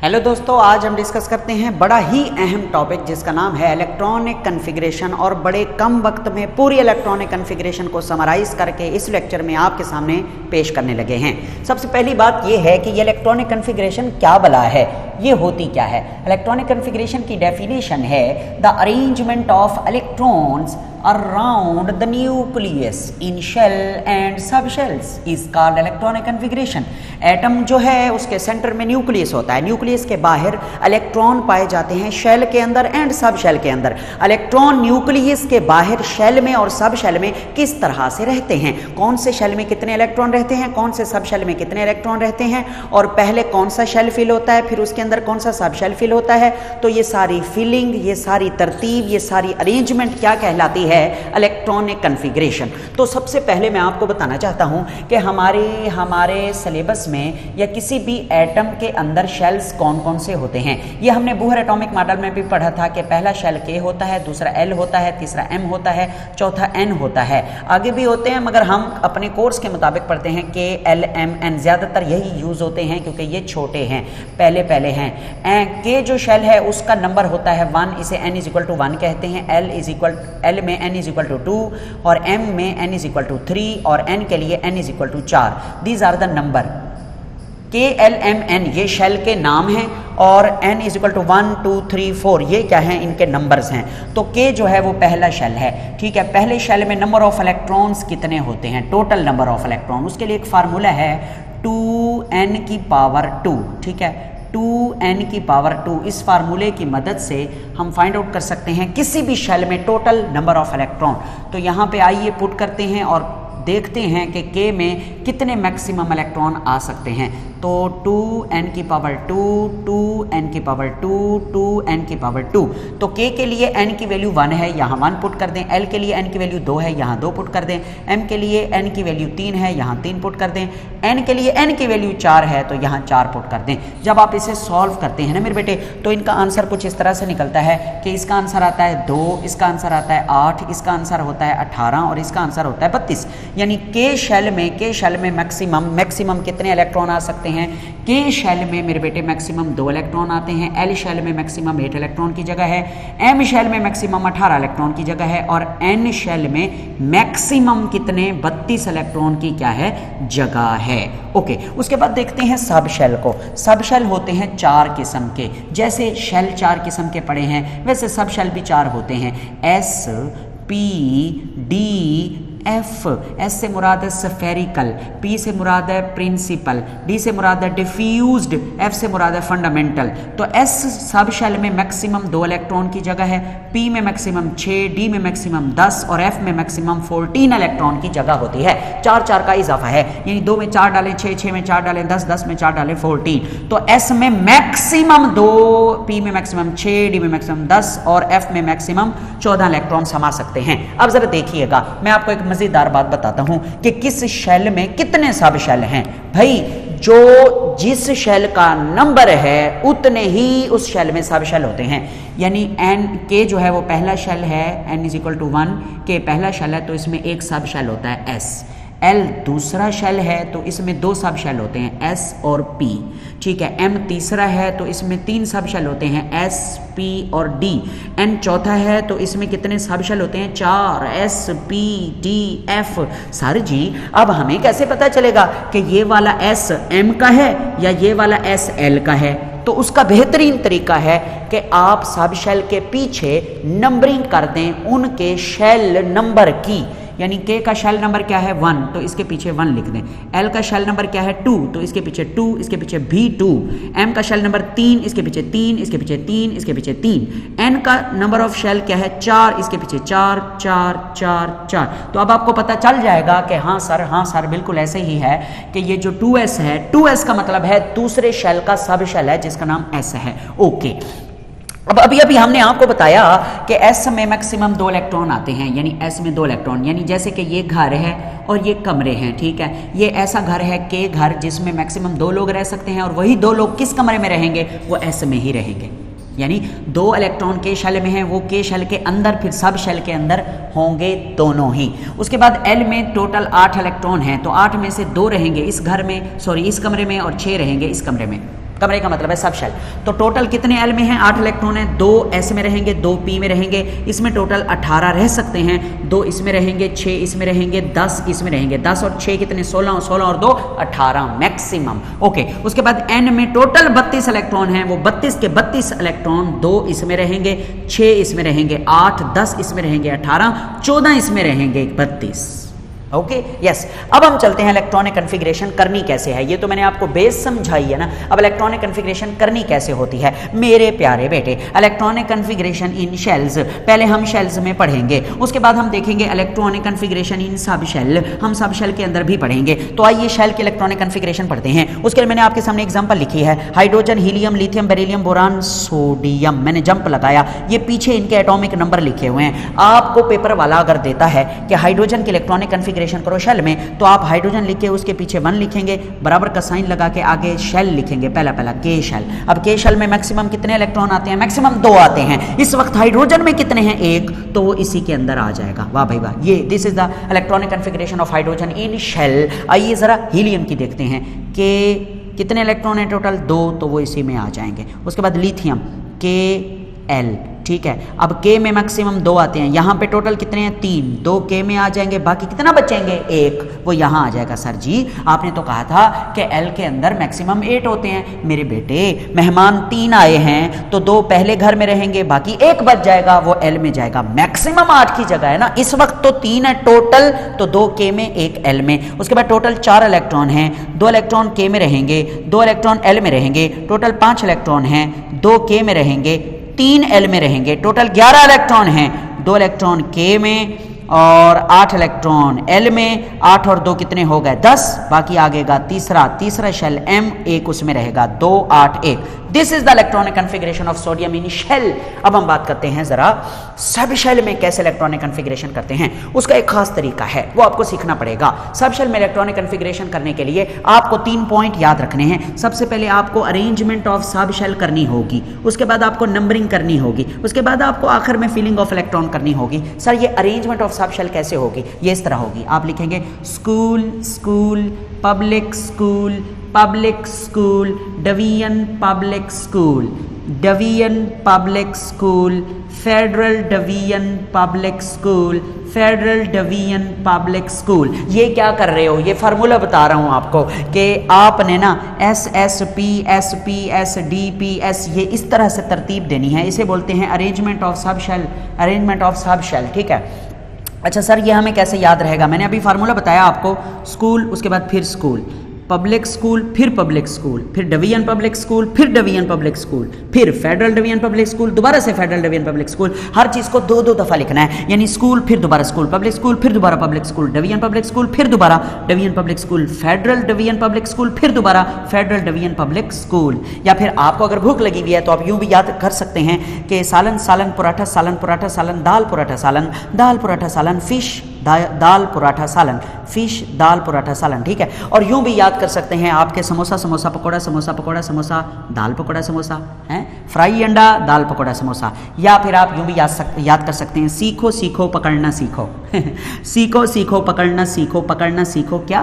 Hello दोस्तों, आज हम डिस्कस करते हैं बड़ा ही अहम टॉपिक जिसका नाम है इलेक्ट्रॉनिक कॉन्फ़िगरेशन। और बड़े कम वक्त में पूरी इलेक्ट्रॉनिक कॉन्फ़िगरेशन को समराइज करके इस लेक्चर में आपके सामने पेश करने लगे हैं। सबसे पहली बात यह है कि ये इलेक्ट्रॉनिक कॉन्फ़िगरेशन क्या बला है, ये होती क्या है। इलेक्ट्रॉनिक कॉन्फ़िगरेशन की डेफिनेशन है the arrangement of electrons around the nucleus in shell and subshells is called electronic configuration। Atom जो है उसके सेंटर में न्यूक्लियस होता है, न्यूक्लियस के बाहर इलेक्ट्रॉन पाए जाते हैं शेल के अंदर एंड सब शेल के अंदर। इलेक्ट्रॉन न्यूक्लियस के बाहर शेल में और सब शेल में किस तरह से रहते हैं, कौन से शेल में कितने इलेक्ट्रॉन रहते हैं, कौन से सब शेल में कितने इलेक्ट्रॉन रहते हैं, और पहले कौन सा शेल फिल होता है, फिर उसके अंदर कौन सा सब शेल फिल होता है। तो ये सारी फिलिंग, ये सारी तरतीब, ये सारी अरेंजमेंट क्या कहलाती है? Electronic configuration. तो सबसे पहले मैं आपको बताना चाहता हूं कि हमारे सिलेबस में या किसी भी एटम के अंदर शेल्स कौन कौन से होते हैं। ये हमने बूहर एटॉमिक मॉडल में भी पढ़ा था कि पहला शेल के होता है, दूसरा एल होता है, तीसरा एम होता है, चौथा एन होता है। आगे भी होते हैं मगर हम अपने कोर्स के मुताबिक पढ़ते हैं के एल एम एन, ज़्यादातर यही यूज़ होते हैं क्योंकि ये छोटे हैं, पहले हैं। के जो शेल है उसका नंबर होता है 1, इसे n इज इक्वल टू 1 कहते हैं। एल में n इज इक्वल टू 2 और m में n इज इक्वल टू 3 और n के लिए n is equal to 4। These are the number. K L M N ये शेल के नाम हैं और n इज इक्वल टू 1 2 3 4 ये क्या हैं, इनके नंबर्स हैं। तो k जो है वो पहला शेल है, ठीक है। पहले शेल में नंबर ऑफ इलेक्ट्रॉन्स कितने होते हैं, टोटल नंबर ऑफ इलेक्ट्रॉन, उसके लिए एक फार्मूला है 2n की पावर 2, ठीक है। 2n की पावर 2, इस फार्मूले की मदद से हम फाइंड आउट कर सकते हैं किसी भी शेल में टोटल नंबर ऑफ इलेक्ट्रॉन। तो यहाँ पे आइए पुट करते हैं और देखते हैं कि k में कितने मैक्सिमम इलेक्ट्रॉन आ सकते हैं। तो 2n की पावर 2, 2n की पावर 2, 2n की पावर 2। तो k के लिए n की वैल्यू 1 है, यहाँ 1 पुट कर दें। l के लिए n की वैल्यू 2 है, यहाँ 2 पुट कर दें। m के लिए n की वैल्यू 3 है, यहाँ 3 पुट कर दें। n के लिए n की वैल्यू 4 है तो यहाँ 4 पुट कर दें। जब आप इसे सॉल्व करते हैं ना मेरे बेटे, तो इनका आंसर कुछ इस तरह से निकलता है कि इसका आंसर आता है 2, इसका आंसर आता है 8, इसका आंसर होता है 18 और इसका आंसर होता है 32। यानी के शेल में मैक्सिमम कितने इलेक्ट्रॉन आ सकते हैं? के शेल में मेरे बेटे मैक्सिमम 2 इलेक्ट्रॉन आते हैं। एल शेल में मैक्सिमम 8 इलेक्ट्रॉन की जगह है। एम शेल में मैक्सिमम 18 इलेक्ट्रॉन की जगह है। और एन शेल में मैक्सिमम कितने, 32 इलेक्ट्रॉन की क्या है, जगह है। ओके, उसके बाद देखते हैं सब शेल को। सब शेल होते हैं 4 किस्म के, जैसे शेल 4 किस्म के पड़े हैं वैसे सब शेल भी 4 होते हैं। एस, पी, डी, एस से मुराद है स्फेरिकल, पी से मुराद है प्रिंसिपल, डी से मुराद है डिफ्यूज्ड, एफ से मुराद है फंडामेंटल। तो एस सब शेल में मैक्सिमम 2 इलेक्ट्रॉन की जगह है, पी में मैक्सिमम 6, डी में मैक्सिमम 10 और एफ में मैक्सिमम 14 इलेक्ट्रॉन की जगह होती है। 4 का इजाफा है, यानी 2 में 4 डालें 6, 6 में 4 डालें 10, 10 में 4 डालें 14। तो एस में मैक्सिमम 2, पी में मैक्सिमम 6, डी में मैक्सिमम 10 और एफ में मैक्सिमम 14 इलेक्ट्रॉन समा सकते हैं। अब जरा देखिएगा, मैं आपको एक मजेदार बात बताता हूं कि किस शेल में कितने सब शेल हैं। भाई जो जिस शेल का नंबर है उतने ही उस शेल में सब शेल होते हैं। यानी एन के जो है वो पहला शेल है, n इज इक्वल टू 1, के पहला शेल है तो इसमें एक सब शेल होता है एस। एल दूसरा शेल है तो इसमें 2 सब शेल होते हैं एस और पी, ठीक है। एम तीसरा है तो इसमें 3 सब शेल होते हैं एस, पी और डी। एन चौथा है तो इसमें कितने सब शेल होते हैं, 4, S, P, D, F. Sir ji अब हमें कैसे पता चलेगा कि ये वाला एस एम का है या ये वाला एस एल का है? तो उसका बेहतरीन तरीका है कि आप सब शेल के पीछे नंबरिंग कर दें उनके शेल नंबर की। यानी के का शेल नंबर क्या है 1 तो इसके पीछे 1 लिख दें। एल का शेल नंबर क्या है 2 तो इसके पीछे 2, इसके पीछे भी 2। एम का शेल नंबर 3, इसके पीछे 3, इसके पीछे 3, इसके पीछे 3। एन का नंबर ऑफ शेल क्या है 4, इसके पीछे 4, 4, 4, 4। तो अब आपको पता चल जाएगा कि हाँ सर बिल्कुल ऐसे ही है कि ये जो 2s है, 2s का मतलब है दूसरे शेल का सब शेल है जिसका नाम s है। ओके, अब अभी हमने आपको बताया कि एस में मैक्सिमम 2 इलेक्ट्रॉन आते हैं, यानी एस में 2 इलेक्ट्रॉन, यानी जैसे कि ये घर है और ये कमरे हैं, ठीक है। ये ऐसा घर है के घर जिसमें मैक्सिमम 2 लोग रह सकते हैं और वही 2 लोग किस कमरे में रहेंगे, वो एस में ही रहेंगे। यानी 2 इलेक्ट्रॉन के शेल में हैं, वो के शेल के अंदर फिर सब शेल के अंदर होंगे दोनों ही। उसके बाद एल में टोटल 8 इलेक्ट्रॉन हैं तो 8 में से 2 रहेंगे इस घर में, इस कमरे में और 6 रहेंगे इस कमरे में। कमरे का मतलब है सब शेल। तो टोटल कितने एल में हैं? 8 इलेक्ट्रॉन हैं, 2 एस में रहेंगे, 2 पी में रहेंगे, इसमें टोटल 18 रह सकते हैं, 2 इसमें रहेंगे, 6 इसमें रहेंगे, 10 इसमें रहेंगे, 10 और 6 कितने? 16, 16 और 2 18 मैक्सिमम। ओके, उसके बाद एन में टोटल 32 इलेक्ट्रॉन हैं, वो 32 के 32 इलेक्ट्रॉन 2 इसमें रहेंगे, 6 इसमें रहेंगे, 8 10 इसमें रहेंगे, 18 14 इसमें रहेंगे, 32। Okay yes. अब हम चलते हैं इलेक्ट्रॉनिक कॉन्फ़िगरेशन करनी कैसे है। ये तो मैंने आपको बेस समझाई है ना। अब इलेक्ट्रॉनिक कॉन्फ़िगरेशन करनी कैसे होती है मेरे प्यारे बेटे। इलेक्ट्रॉनिक कॉन्फ़िगरेशन इन शेल्स, पहले हम शेल्स में पढ़ेंगे, उसके बाद हम देखेंगे इलेक्ट्रॉनिक कॉन्फ़िगरेशन इन सब शेल, हम सब शेल के अंदर भी पढ़ेंगे। तो आइए शेल के इलेक्ट्रॉनिक कॉन्फ़िगरेशन पढ़ते हैं। उसके लिए मैंने आपके सामने एग्जाम्पल लिखी है, hydrogen, helium, lithium, beryllium, boron, sodium. मैंने जंप लगाया, ये पीछे इनके एटॉमिक नंबर लिखे हुए हैं। आपको पेपर वाला अगर देता है कि हाइड्रोजन के इलेक्ट्रॉनिक कॉन्फ़िगरेशन करो शेल में, तो आप हाइड्रोजन लिख के उसके पीछे 1 लिखेंगे, बराबर का साइन लगा के आगे शेल लिखेंगे, पहला के शेल। अब के शेल में मैक्सिमम कितने इलेक्ट्रॉन आते हैं? मैक्सिमम 2 आते हैं। इस वक्त हाइड्रोजन में कितने हैं? 1, तो वो इसी के अंदर आ जाएगा। वाह भाई वाह, ये this is the electronic configuration of hydrogen in shell. आइए जरा हीलियम की देखते हैं कि कितने इलेक्ट्रॉन है टोटल? 2, तो वो इसी में आ जाएंगे। उसके बाद लिथियम, के एल, ठीक है। अब के में मैक्सिमम 2 आते हैं, यहाँ पे टोटल कितने हैं? 3, 2 के में आ जाएंगे, बाकी कितना बचेंगे? 1, वो यहाँ आ जाएगा। सर जी आपने तो कहा था कि एल के अंदर मैक्सिमम 8 होते हैं। मेरे बेटे मेहमान 3 आए हैं, तो 2 पहले घर में रहेंगे, बाकी 1 बच जाएगा, वो एल में जाएगा। मैक्सिमम 8 की जगह है ना, इस वक्त तो 3 है टोटल, तो 2 के में 1 एल में। उसके बाद टोटल 4 इलेक्ट्रॉन हैं, 2 इलेक्ट्रॉन के में रहेंगे, 2 इलेक्ट्रॉन एल में रहेंगे, टोटल 5 इलेक्ट्रॉन हैं, 2 के में रहेंगे, 3 एल में रहेंगे, टोटल 11 इलेक्ट्रॉन हैं, 2 इलेक्ट्रॉन के में और 8 इलेक्ट्रॉन एल में। 8 और 2 कितने हो गए? 10, बाकी आगेगा तीसरा शेल एम, 1 उसमें रहेगा, 2 8 1। This is the electronic configuration of sodium in shell. अब हम बात करते हैं जरा सब शेल में कैसे इलेक्ट्रॉनिक कॉन्फ़िगरेशन करते हैं। उसका एक खास तरीका है, वो आपको सीखना पड़ेगा। सब शेल में इलेक्ट्रॉनिक कॉन्फ़िगरेशन करने के लिए आपको 3 पॉइंट याद रखने हैं। सबसे पहले आपको अरेंजमेंट ऑफ सब शेल करनी होगी, उसके बाद आपको नंबरिंग करनी होगी, उसके बाद आपको आखिर में फिलिंग ऑफ इलेक्ट्रॉन करनी होगी। सर ये अरेंजमेंट ऑफ सब शेल कैसे होगी? ये इस तरह होगी, आप लिखेंगे school, school, public school, public school, division public school, division public school, federal division public school, federal division public school. ये क्या कर रहे हो? ये फार्मूला बता रहा हूं आपको कि आपने ना S S P S P S D P S, ये इस तरह से तरतीब देनी है। इसे बोलते हैं arrangement of sub shell, arrangement of sub shell, ठीक है। अच्छा सर ये हमें कैसे याद रहेगा? मैंने अभी फार्मूला बताया आपको, स्कूल, उसके बाद फिर स्कूल, पब्लिक स्कूल, फिर पब्लिक स्कूल, फिर डिवीजन पब्लिक स्कूल, फिर डिवीजन पब्लिक स्कूल, फिर फेडरल डिवीजन पब्लिक स्कूल, दोबारा से फेडरल डिवीजन पब्लिक स्कूल। हर चीज को 2-2 दफा लिखना है, यानी स्कूल, फिर दोबारा स्कूल, पब्लिक स्कूल, फिर दोबारा public school, division public school, फिर दोबारा division public school, federal division public school, फिर दोबारा फेडरल डिवीजन पब्लिक स्कूल। या फिर आपको अगर भूख लगी हुई है तो आप यूं भी याद कर सकते हैं कि सालन, सालन पराठा, सालन पराठा, सालन दाल पराठा, सालन दाल पराठा, सालन फिश, दाल पराठा, सालन फिश, दाल पराठा, सालन, ठीक है। और यूं भी याद कर सकते हैं आपके समोसा, समोसा पकोड़ा, समोसा पकोड़ा, समोसा दाल पकोड़ा, समोसा है, फ्राई अंडा, दाल पकोड़ा, समोसा। या फिर आप यूं भी याद कर सकते हैं सीखो सीखो पकड़ना सीखो सीखो सीखो पकड़ना सीखो, पकड़ना सीखो क्या?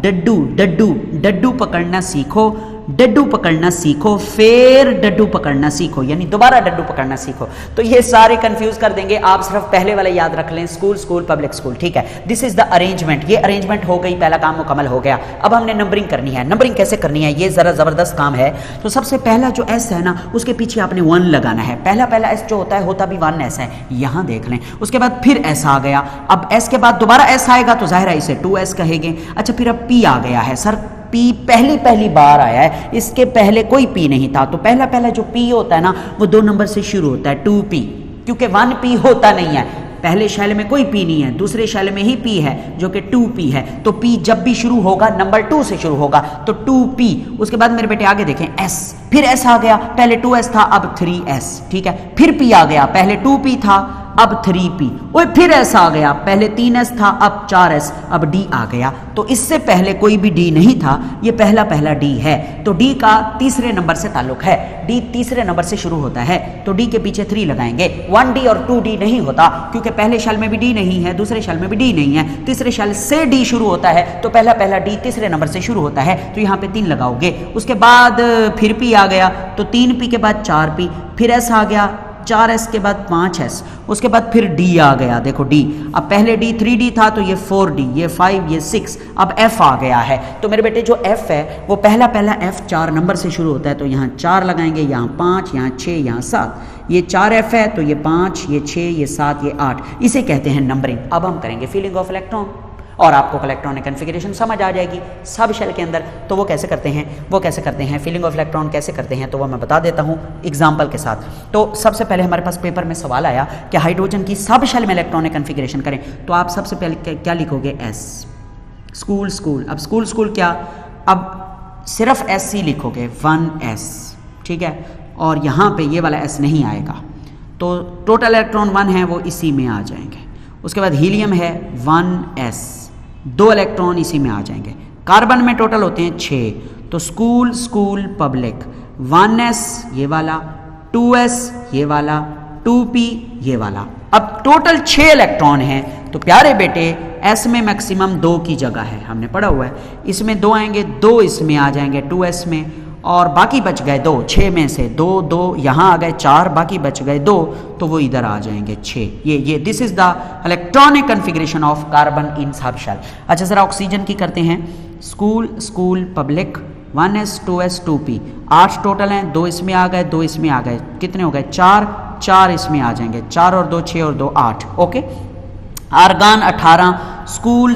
डड्डू, डड्डू, डड्डू पकड़ना सीखो, डड्डू पकड़ना सीखो, फिर डड्डू पकड़ना सीखो, यानी दोबारा डड्डू पकड़ना सीखो। तो ये सारे कंफ्यूज कर देंगे, आप सिर्फ पहले वाला याद रख लें, स्कूल, स्कूल, पब्लिक स्कूल, ठीक है। This is the arrangement. ये अरेंजमेंट हो गई, पहला काम मुकम्मल हो गया। अब हमने नंबरिंग करनी है। नंबरिंग कैसे करनी है? ये जरा जबरदस्त काम है। तो सबसे पहला जो एस है ना, उसके पीछे आपने 1 लगाना है। पहला एस जो होता है, होता भी 1 एस है, यहां देख लें। उसके बाद फिर एस आ गया, अब एस के बाद दोबारा एस आएगा तो जाहिर है इसे 2s कहेंगे। अच्छा फिर अब पी आ गया है। सर पी पहली बार आया है, इसके पहले कोई पी नहीं था, तो पहला जो पी होता है ना, वो 2 नंबर से शुरू होता है, 2p, क्योंकि 1p होता नहीं है। पहले शैल में कोई पी नहीं है, दूसरे शैल में ही पी है जो कि 2p है। तो पी जब भी शुरू होगा नंबर 2 से शुरू होगा, तो 2p। उसके बाद मेरे बेटे आगे देखें, s, फिर s आ गया, पहले 2s था अब 3s, ठीक है। फिर p आ गया, पहले 2p था अब 3p, ओए फिर s आ गया, पहले 3s था अब 4s, अब d आ गया। तो इससे पहले कोई भी d नहीं था, ये पहला d है। तो d का तीसरे नंबर से ताल्लुक है, d तीसरे नंबर से शुरू होता है, तो d के पीछे 3 लगाएंगे। 1d और 2d नहीं होता, क्योंकि पहले शल में भी d नहीं है, दूसरे शल में भी d नहीं है, तीसरे शल से d शुरू होता है, तो पहला d तीसरे नंबर से शुरू होता है, तो यहाँ पे 3 लगाओगे। उसके बाद फिर p आ गया, तो 3p के बाद 4p, फिर s आ गया, 4s के बाद 5s, उसके बाद फिर d आ गया। देखो d, अब पहले d 3d था, तो ये 4d, ये 5, ये 6, अब f आ गया है। तो मेरे बेटे जो f है वो पहला f 4 नंबर से शुरू होता है, तो यहाँ 4 लगाएंगे, यहाँ 5, यहाँ 6, यहाँ 7, ये 4f है, तो ये 5, ये 6, ये 7, ये 8, इसे कहते हैं नंबरिंग। अब हम करेंगे फीलिंग ऑफ इलेक्ट्रॉन और आपको इलेक्ट्रॉनिक कॉन्फ़िगरेशन समझ आ जाएगी सब शेल के अंदर। तो वो कैसे करते हैं, फीलिंग ऑफ इलेक्ट्रॉन कैसे करते हैं, तो वो मैं बता देता हूँ एग्जांपल के साथ। तो सबसे पहले हमारे पास पेपर में सवाल आया कि हाइड्रोजन की सब शेल में इलेक्ट्रॉनिक कॉन्फ़िगरेशन करें, तो आप सबसे पहले क्या लिखोगे, s, स्कूल। अब स्कूल क्या, अब सिर्फ SC लिखोगे, 1s, ठीक है, और यहाँ पे ये वाला s नहीं आएगा, तो टोटल इलेक्ट्रॉन 1 है वो इसी में आ जाएंगे। उसके बाद हीलियम है 1s, 2 इलेक्ट्रॉन इसी में आ जाएंगे। कार्बन में टोटल होते हैं 6, तो स्कूल पब्लिक, 1s ये वाला, 2s ये वाला, 2p ये वाला। अब टोटल 6 इलेक्ट्रॉन हैं, तो प्यारे बेटे s में मैक्सिमम 2 की जगह है, हमने पढ़ा हुआ है, इसमें 2 आएंगे, 2 इसमें आ जाएंगे 2s में, और बाकी बच गए 2, 6 में से 2 यहाँ आ गए 4, बाकी बच गए 2, तो वो इधर आ जाएंगे 6। ये this is the electronic configuration of carbon in sub shell. अच्छा जरा ऑक्सीजन की करते हैं, school public, 1s 2s 2p, 8 total हैं, 2 इसमें आ गए, 2 इसमें आ गए, कितने हो गए 4 इसमें आ जाएंगे, 4 और 2 6 और 2 8, okay. Argon 18, school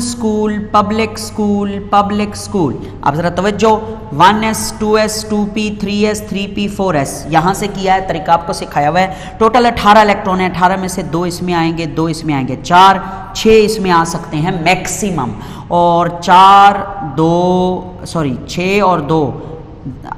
public school. अब जरा तवज्जो, 1s 2s 2p 3s 3p 4s यहाँ से किया है, तरीका आपको सिखाया हुआ है। टोटल 18 इलेक्ट्रॉन है, 18 में से 2 इसमें आएंगे, 2 इसमें आएंगे, 4 6 इसमें आ सकते हैं मैक्सिमम, और 6 और 2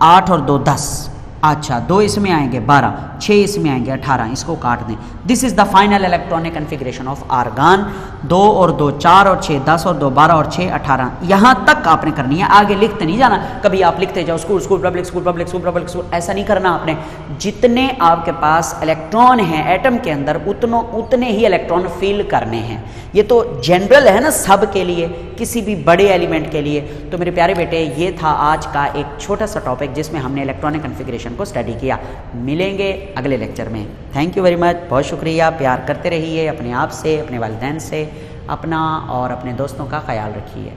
8 और 2 10, अच्छा 2 इसमें आएंगे 12, 6 इसमें आएंगे 18, इसको काट दें। This is the final electronic configuration of argon. 2 और 2 4 और 6 10 और 2 12 और 6 18, यहाँ तक आपने करनी है, आगे लिखते नहीं जाना। कभी आप लिखते जाओ स्कूल पब्लिक, ऐसा नहीं करना आपने। जितने आपके पास इलेक्ट्रॉन हैं एटम के अंदर उतने ही इलेक्ट्रॉन फिल करने हैं। ये तो जनरल है ना सब के लिए, किसी भी बड़े एलिमेंट के लिए। तो मेरे प्यारे बेटे ये था आज का एक छोटा सा टॉपिक जिसमें हमने इलेक्ट्रॉनिक कॉन्फ़िगरेशन को स्टडी किया। मिलेंगे अगले लेक्चर में। थैंक यू वेरी मच, बहुत शुक्रिया। प्यार करते रहिए अपने आप से, अपने वालिदैन से, अपना और अपने दोस्तों का ख्याल रखिए।